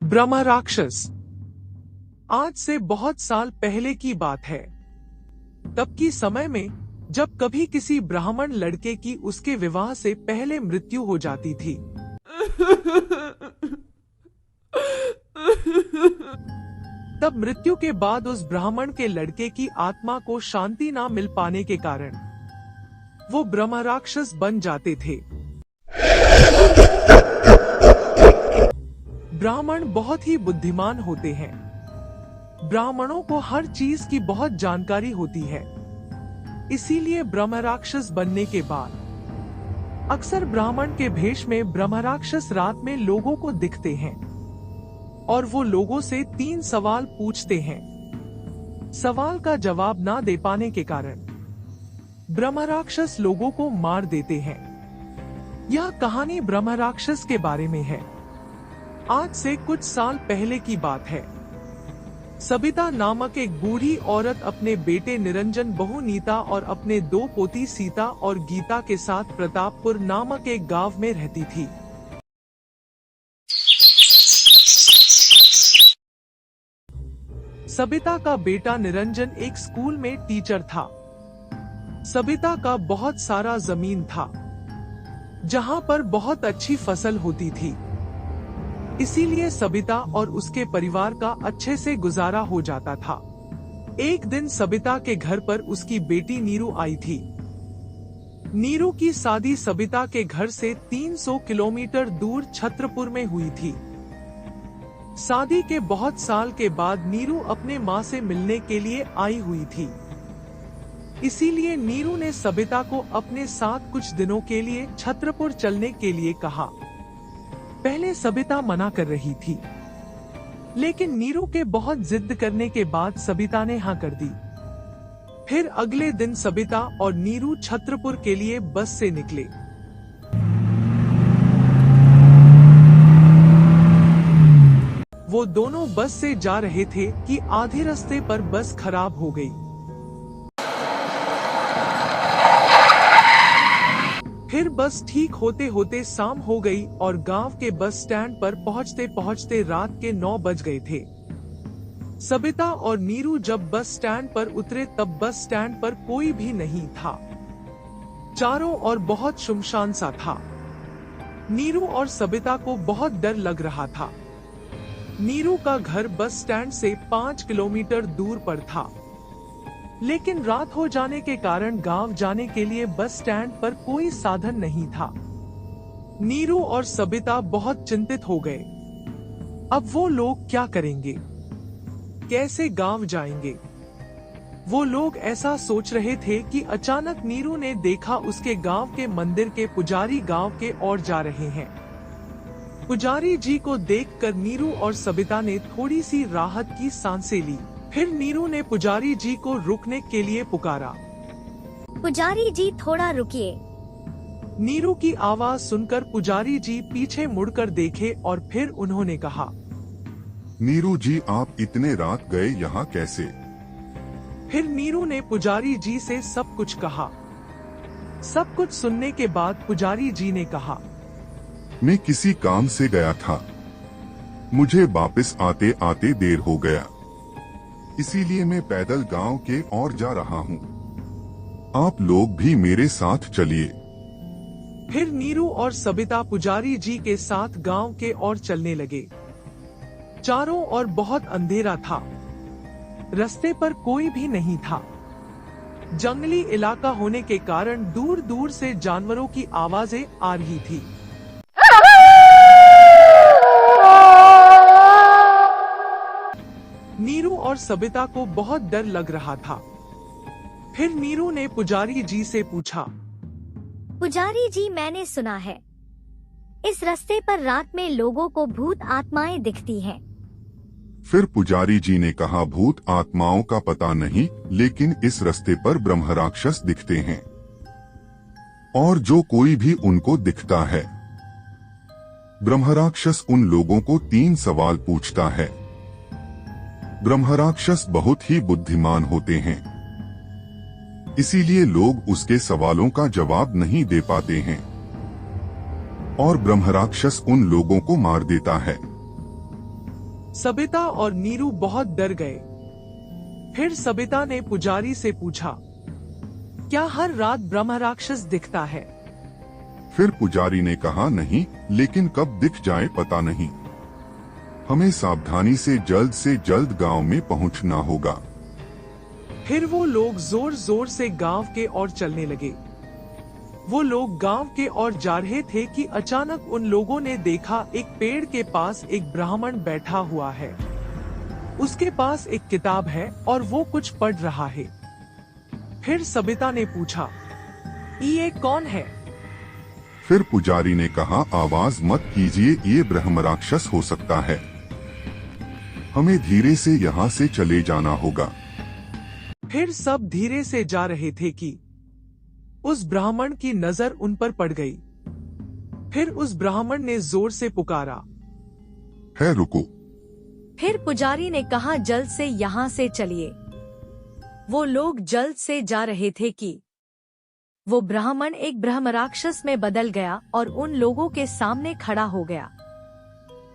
ब्रह्म राक्षस। आज से बहुत साल पहले की बात है। तब की समय में जब कभी किसी ब्राह्मण लड़के की उसके विवाह से पहले मृत्यु हो जाती थी, तब मृत्यु के बाद उस ब्राह्मण के लड़के की आत्मा को शांति ना मिल पाने के कारण वो ब्रह्म राक्षस बन जाते थे। ब्राह्मण बहुत ही बुद्धिमान होते हैं। ब्राह्मणों को हर चीज की बहुत जानकारी होती है। इसीलिए ब्रह्म राक्षस बनने के बाद अक्सर ब्राह्मण के भेष में ब्रह्म राक्षस रात में लोगों को दिखते हैं और वो लोगों से 3 सवाल पूछते हैं। सवाल का जवाब ना दे पाने के कारण ब्रह्म राक्षस लोगों को मार देते हैं। यह कहानी ब्रह्म राक्षस के बारे में है। आज से कुछ साल पहले की बात है। सबिता नामक एक बूढ़ी औरत अपने बेटे निरंजन, बहू नीता और अपने 2 पोती सीता और गीता के साथ प्रतापपुर नामक एक गांव में रहती थी। सबिता का बेटा निरंजन एक स्कूल में टीचर था। सबिता का बहुत सारा जमीन था जहां पर बहुत अच्छी फसल होती थी। इसीलिए सबिता और उसके परिवार का अच्छे से गुजारा हो जाता था। एक दिन सबिता के घर पर उसकी बेटी नीरू आई थी। नीरू की शादी सबिता के घर से 300 किलोमीटर दूर छत्रपुर में हुई थी। शादी के बहुत साल के बाद नीरू अपने माँ से मिलने के लिए आई हुई थी। इसीलिए नीरू ने सबिता को अपने साथ कुछ दिनों के लिए छत्रपुर चलने के लिए कहा। पहले सबिता मना कर रही थी, लेकिन नीरू के बहुत जिद करने के बाद सबिता ने हाँ कर दी। फिर अगले दिन सबिता और नीरू छत्रपुर के लिए बस से निकले। वो दोनों बस से जा रहे थे कि आधे रास्ते पर बस खराब हो गई। फिर बस ठीक होते होते शाम हो गई और गांव के बस स्टैंड पर पहुंचते पहुंचते रात के 9 बज गए थे। सबिता और नीरू जब बस स्टैंड पर उतरे तब बस स्टैंड पर कोई भी नहीं था। चारों ओर बहुत सुनसान सा था। नीरू और सबिता को बहुत डर लग रहा था। नीरू का घर बस स्टैंड से 5 किलोमीटर दूर पर था, लेकिन रात हो जाने के कारण गांव जाने के लिए बस स्टैंड पर कोई साधन नहीं था। नीरू और सबिता बहुत चिंतित हो गए। अब वो लोग क्या करेंगे, कैसे गांव जाएंगे? वो लोग ऐसा सोच रहे थे कि अचानक नीरू ने देखा उसके गांव के मंदिर के पुजारी गांव के ओर जा रहे हैं। पुजारी जी को देखकर नीरू और सबिता ने थोड़ी सी राहत की सांसें ली। फिर नीरू ने पुजारी जी को रुकने के लिए पुकारा। पुजारी जी थोड़ा रुकिए। नीरू की आवाज सुनकर पुजारी जी पीछे मुड़कर देखे और फिर उन्होंने कहा, नीरू जी, आप इतने रात गए यहाँ कैसे? फिर नीरू ने पुजारी जी से सब कुछ कहा। सब कुछ सुनने के बाद पुजारी जी ने कहा, मैं किसी काम से गया था, मुझे वापस आते आते देर हो गया, इसीलिए मैं पैदल गांव के ओर जा रहा हूँ। आप लोग भी मेरे साथ चलिए। फिर नीरू और सबिता पुजारी जी के साथ गांव के ओर चलने लगे। चारों ओर बहुत अंधेरा था। रास्ते पर कोई भी नहीं था। जंगली इलाका होने के कारण दूर दूर से जानवरों की आवाजें आ रही थी। नीरू और सबिता को बहुत डर लग रहा था। फिर नीरू ने पुजारी जी से पूछा, पुजारी जी, मैंने सुना है इस रास्ते पर रात में लोगों को भूत आत्माएं दिखती हैं। फिर पुजारी जी ने कहा, भूत आत्माओं का पता नहीं, लेकिन इस रास्ते पर ब्रह्म राक्षस दिखते हैं और जो कोई भी उनको दिखता है, ब्रह्म राक्षस उन लोगों को 3 सवाल पूछता है। ब्रह्म राक्षस बहुत ही बुद्धिमान होते हैं, इसीलिए लोग उसके सवालों का जवाब नहीं दे पाते हैं और ब्रह्म राक्षस उन लोगों को मार देता है। सबिता और नीरू बहुत डर गए। फिर सबिता ने पुजारी से पूछा, क्या हर रात ब्रह्म राक्षस दिखता है? फिर पुजारी ने कहा नहीं, लेकिन कब दिख जाए पता नहीं। हमें सावधानी से जल्द गांव में पहुंचना होगा। फिर वो लोग जोर जोर से गांव के ओर चलने लगे। वो लोग गांव के ओर जा रहे थे कि अचानक उन लोगों ने देखा एक पेड़ के पास एक ब्राह्मण बैठा हुआ है। उसके पास एक किताब है और वो कुछ पढ़ रहा है। फिर सबिता ने पूछा, ये कौन है? फिर पुजारी ने कहा, आवाज मत कीजिए, ये ब्रह्म राक्षस हो सकता है। हमें धीरे से यहाँ से चले जाना होगा। फिर सब धीरे से जा रहे थे कि उस ब्राह्मण की नजर उन पर पड़ गई। फिर उस ब्राह्मण ने जोर से पुकारा, है रुको। फिर पुजारी ने कहा, जल्द से यहाँ से चलिए। वो लोग जल्द से जा रहे थे कि वो ब्राह्मण एक ब्रह्म राक्षस में बदल गया और उन लोगों के सामने खड़ा हो गया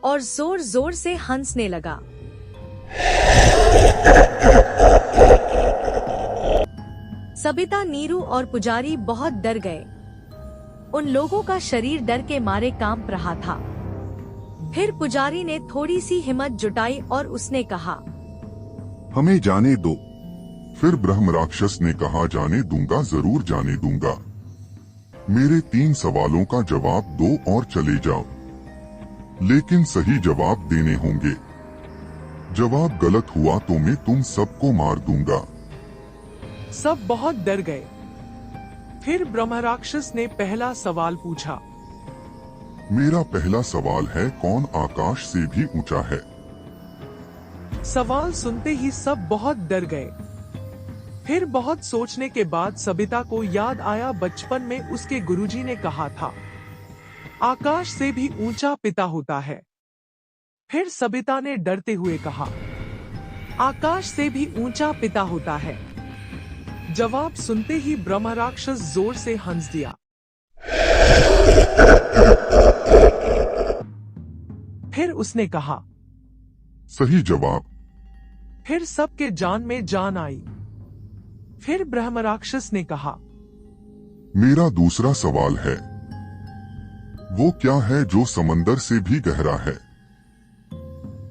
और जोर जोर से हंसने लगा। सबिता, नीरू और पुजारी बहुत डर गए। उन लोगों का शरीर डर के मारे कांप रहा था। फिर पुजारी ने थोड़ी सी हिम्मत जुटाई और उसने कहा, हमें जाने दो। फिर ब्रह्म राक्षस ने कहा, जाने दूंगा, जरूर जाने दूंगा। मेरे 3 सवालों का जवाब दो और चले जाओ, लेकिन सही जवाब देने होंगे। जवाब गलत हुआ तो मैं तुम सबको मार दूंगा। सब बहुत डर गए। फिर ब्रह्म राक्षस ने पहला सवाल पूछा। मेरा पहला सवाल है, कौन आकाश से भी ऊंचा है? सवाल सुनते ही सब बहुत डर गए। फिर बहुत सोचने के बाद सबिता को याद आया, बचपन में उसके गुरुजी ने कहा था, आकाश से भी ऊंचा पिता होता है। फिर सबिता ने डरते हुए कहा, आकाश से भी ऊंचा पिता होता है। जवाब सुनते ही ब्रह्म राक्षस जोर से हंस दिया। फिर उसने कहा, सही जवाब। फिर सबके जान में जान आई। फिर ब्रह्म राक्षस ने कहा, मेरा दूसरा सवाल है, वो क्या है जो समंदर से भी गहरा है?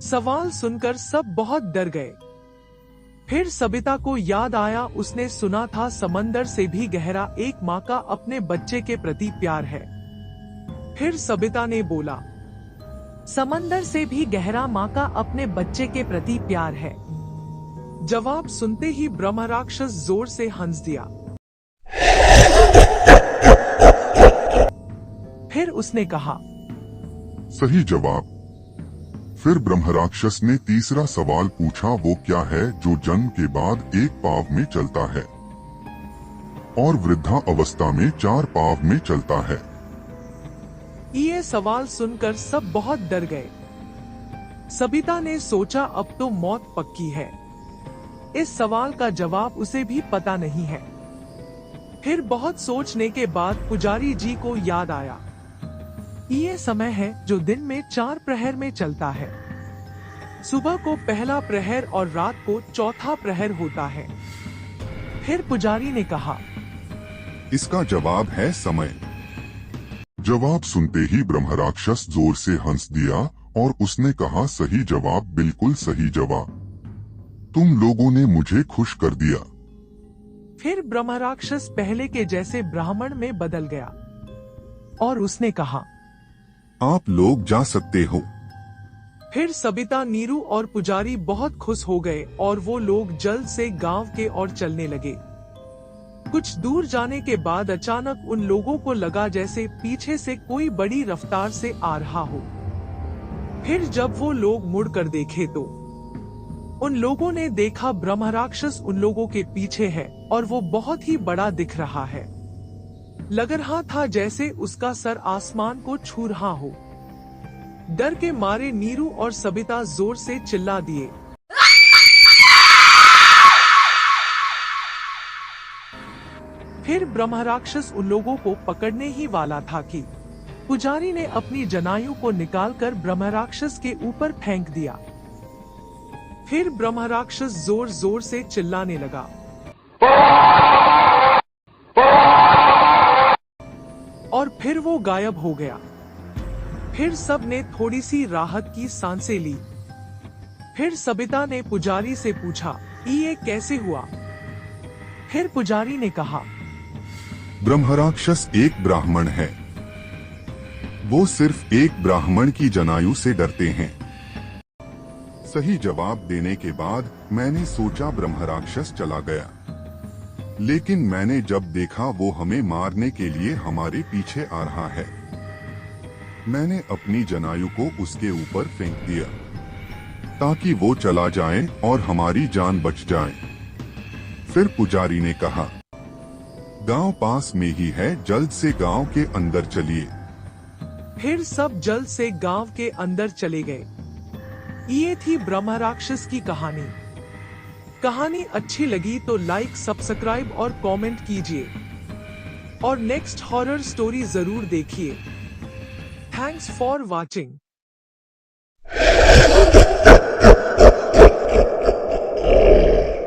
सवाल सुनकर सब बहुत डर गए। फिर सबिता को याद आया, उसने सुना था समंदर से भी गहरा एक माँ का अपने बच्चे के प्रति प्यार है। फिर सबिता ने बोला, समंदर से भी गहरा माँ का अपने बच्चे के प्रति प्यार है। जवाब सुनते ही ब्रह्म राक्षस जोर से हंस दिया। फिर उसने कहा, सही जवाब। फिर ब्रह्म राक्षस ने तीसरा सवाल पूछा, वो क्या है जो जन्म के बाद 1 पाँव में चलता है और वृद्धा अवस्था में 4 पाँव में चलता है? ये सवाल सुनकर सब बहुत डर गए। सबिता ने सोचा, अब तो मौत पक्की है। इस सवाल का जवाब उसे भी पता नहीं है। फिर बहुत सोचने के बाद पुजारी जी को याद आया, ये समय है जो दिन में 4 प्रहर में चलता है। सुबह को पहला प्रहर और रात को चौथा प्रहर होता है। फिर पुजारी ने कहा, इसका जवाब है समय। जवाब सुनते ही ब्रह्म राक्षस जोर से हंस दिया और उसने कहा, सही जवाब, बिल्कुल सही जवाब। तुम लोगों ने मुझे खुश कर दिया। फिर ब्रह्म राक्षस पहले के जैसे ब्राह्मण में बदल गया और उसने कहा, आप लोग जा सकते हो। फिर सबिता, नीरू और पुजारी बहुत खुश हो गए और वो लोग जल्द से गांव के ओर चलने लगे। कुछ दूर जाने के बाद अचानक उन लोगों को लगा जैसे पीछे से कोई बड़ी रफ्तार से आ रहा हो। फिर जब वो लोग मुड़कर देखे तो उन लोगों ने देखा ब्रह्म राक्षस उन लोगों के पीछे है और वो बहुत ही बड़ा दिख रहा है। लग रहा था जैसे उसका सर आसमान को छू रहा हो। डर के मारे नीरू और सबिता जोर से चिल्ला दिए। फिर ब्रह्म राक्षस उन लोगों को पकड़ने ही वाला था कि पुजारी ने अपनी जनायु को निकालकर ब्रह्म राक्षस के ऊपर फेंक दिया। फिर ब्रह्म राक्षस जोर जोर से चिल्लाने लगा और फिर वो गायब हो गया। फिर सब ने थोड़ी सी राहत की सांसें ली। फिर सबिता ने पुजारी से पूछा, ये कैसे हुआ? फिर पुजारी ने कहा, ब्रह्मराक्षस एक ब्राह्मण है। वो सिर्फ एक ब्राह्मण की जनायु से डरते हैं। सही जवाब देने के बाद मैंने सोचा ब्रह्मराक्षस चला गया, लेकिन मैंने जब देखा वो हमें मारने के लिए हमारे पीछे आ रहा है, मैंने अपनी जनायु को उसके ऊपर फेंक दिया ताकि वो चला जाए और हमारी जान बच जाए। फिर पुजारी ने कहा, गांव पास में ही है, जल्द से गांव के अंदर चलिए। फिर सब जल्द से गांव के अंदर चले गए। ये थी ब्रह्म राक्षस की कहानी। कहानी अच्छी लगी तो लाइक, सब्सक्राइब और कमेंट कीजिए और नेक्स्ट हॉरर स्टोरी जरूर देखिए। Thanks for watching.